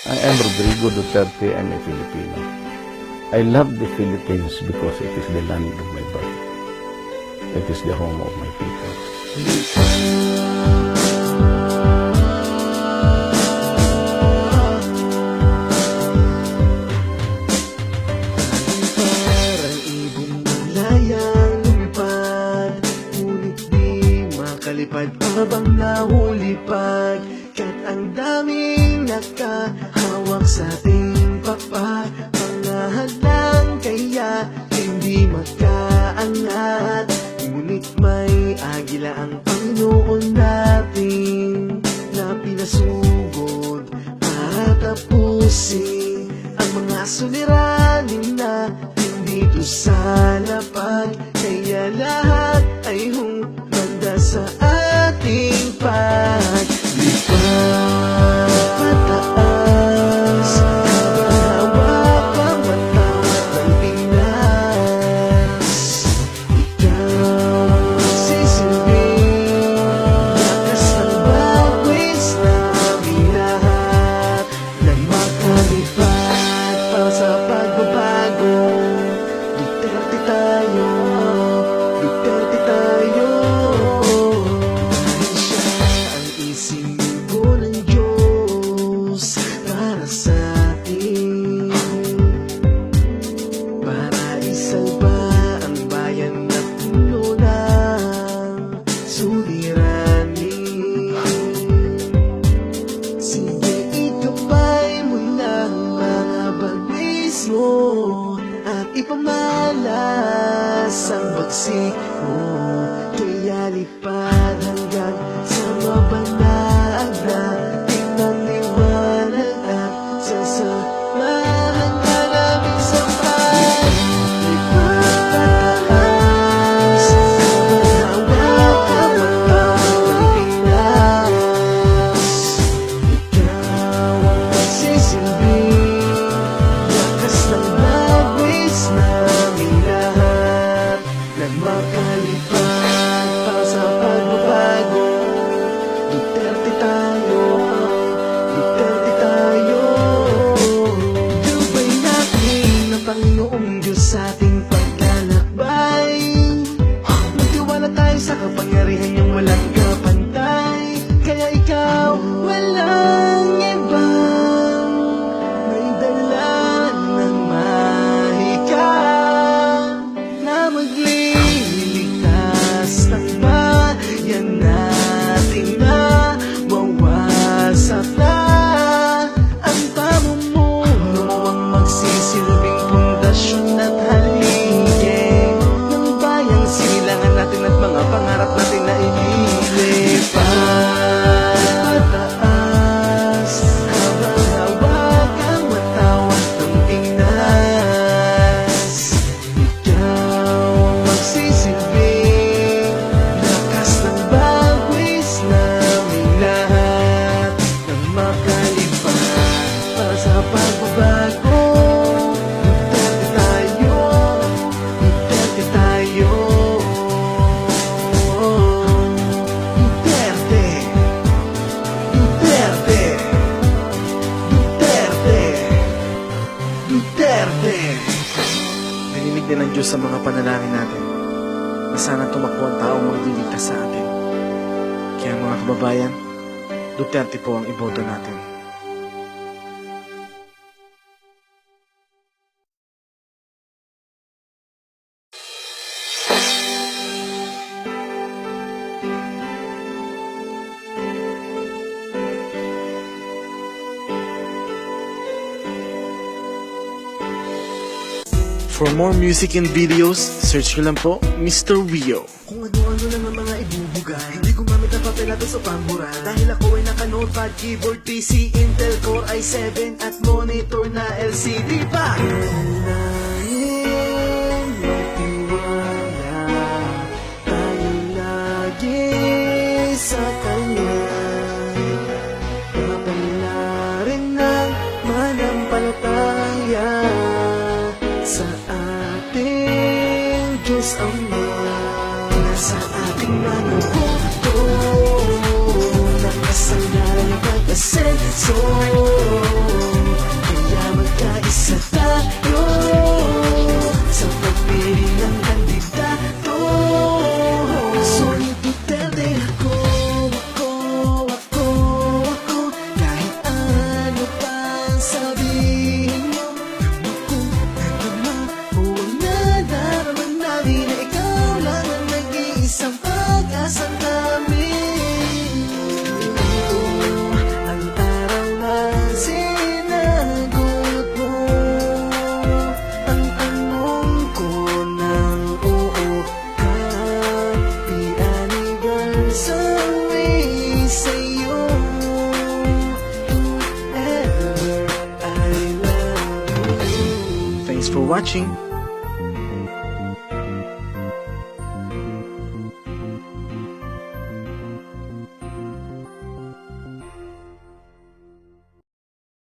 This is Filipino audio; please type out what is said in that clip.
I am Rodrigo Duterte. I'm a Filipino. I love the Philippines because it is the land of my birth. It is the home of my people. Parang ibong malayang lumipad, ngunit di makalipad habang nahulipad. Kat ang daming nakahawak sa ating papa, mga hadlang kaya hindi makaangat. Ngunit may agila ang Panginoon natin na pinasugod para tapusin ang mga suliranin na dito sa lapag. Kaya lahat ay humanda sa ating paglipad. Pataas, hawak ang matawat ng Pinas. Ikaw sisilbing lakas ng bagwis namin lahat na makalipad para sa pagbabago. Duterte tayo, Duterte tayo. Dahil siya ang isinugo ng Diyos para sa atin, para isalba ang bayan na puno ng suliranin. Sige, ikapay mo na ang mga bagwis mo at ipamalas ang bagsik mo. Kaya lipad hanggang sa mabanag natin ng liwanag at sasamahan ka namin sa paglipad. Pataas, hawak ang matawag ng Pinas. Ikaw ang magsisilbing lakas ng bagwis namin lahat na makalipad para sa pagbabago. Duterte tayo, Duterte tayo. Gabay natin ang Panginoong Diyos sa ating paglalakbay. Magtiwala tayo sa kapangyarihan niyang walang kapantay. Kaya ikaw walang ibang may dala ng mahika na magliligtas ng bayan natin na mawasak na ang pamumuno ang magsisilbing pundasyon at haligi ng bayang silangan natin at mga pangarap natin na inilipad. Pataas, hawak ang matawag ng Pinas. Ikaw ang magsisilbing lakas ng bagwis namin lahat ng makalipad para sa pagbabago. Duterte tayo, Duterte tayo. Duterte, Duterte, Duterte, Duterte. Narinig din ng Diyos sa mga panalangin natin na sana tumakbo ang taong magliligtas sa atin. Kaya mga kababayan, Duterte po ang iboto natin. For more music and videos, search nyo lang po Mr. Rio. Kung ano-ano lang ang mga ibubuga, hindi gumamit ang papel natin sa pambura. Dahil ako ay naka-notepad, keyboard, PC, Intel Core i7 at monitor na LCD pa. Kailangan magtiwala tayo lagi sa Kanya. Papalarin ng manampalataya sa ating Diyos Ama. Nasa ating mga puto nakasanay ang pag-asenso. watching.